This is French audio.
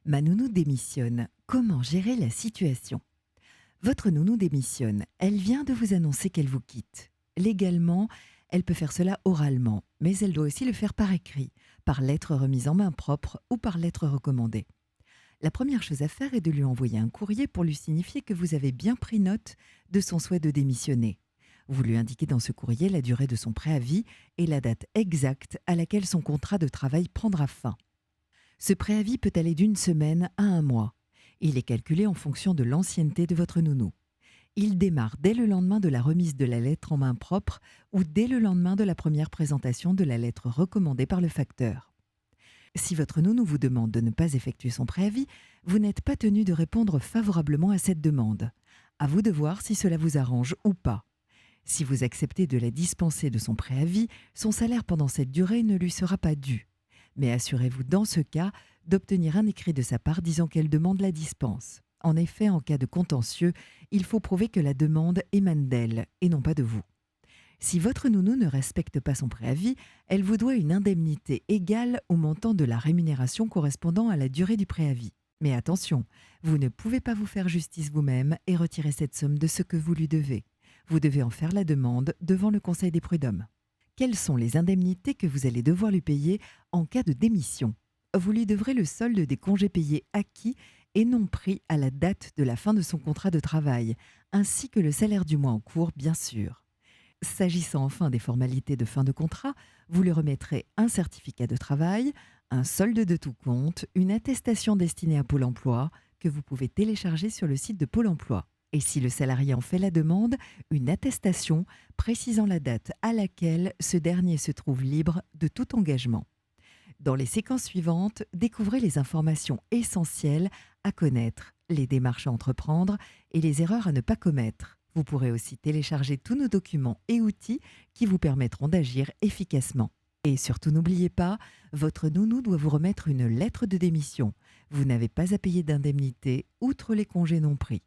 Ma nounou démissionne. Comment gérer la situation? Votre nounou démissionne. Elle vient de vous annoncer qu'elle vous quitte. Légalement, elle peut faire cela oralement, mais elle doit aussi le faire par écrit, par lettre remise en main propre ou par lettre recommandée. La première chose à faire est de lui envoyer un courrier pour lui signifier que vous avez bien pris note de son souhait de démissionner. Vous lui indiquez dans ce courrier la durée de son préavis et la date exacte à laquelle son contrat de travail prendra fin. Ce préavis peut aller d'une semaine à un mois. Il est calculé en fonction de l'ancienneté de votre nounou. Il démarre dès le lendemain de la remise de la lettre en main propre ou dès le lendemain de la première présentation de la lettre recommandée par le facteur. Si votre nounou vous demande de ne pas effectuer son préavis, vous n'êtes pas tenu de répondre favorablement à cette demande. À vous de voir si cela vous arrange ou pas. Si vous acceptez de la dispenser de son préavis, son salaire pendant cette durée ne lui sera pas dû. Mais assurez-vous dans ce cas d'obtenir un écrit de sa part disant qu'elle demande la dispense. En effet, en cas de contentieux, il faut prouver que la demande émane d'elle et non pas de vous. Si votre nounou ne respecte pas son préavis, elle vous doit une indemnité égale au montant de la rémunération correspondant à la durée du préavis. Mais attention, vous ne pouvez pas vous faire justice vous-même et retirer cette somme de ce que vous lui devez. Vous devez en faire la demande devant le Conseil des prud'hommes. Quelles sont les indemnités que vous allez devoir lui payer en cas de démission? Vous lui devrez le solde des congés payés acquis et non pris à la date de la fin de son contrat de travail, ainsi que le salaire du mois en cours, bien sûr. S'agissant enfin des formalités de fin de contrat, vous lui remettrez un certificat de travail, un solde de tout compte, une attestation destinée à Pôle emploi que vous pouvez télécharger sur le site de Pôle emploi. Et si le salarié en fait la demande, une attestation précisant la date à laquelle ce dernier se trouve libre de tout engagement. Dans les séquences suivantes, découvrez les informations essentielles à connaître, les démarches à entreprendre et les erreurs à ne pas commettre. Vous pourrez aussi télécharger tous nos documents et outils qui vous permettront d'agir efficacement. Et surtout n'oubliez pas, votre nounou doit vous remettre une lettre de démission. Vous n'avez pas à payer d'indemnité outre les congés non pris.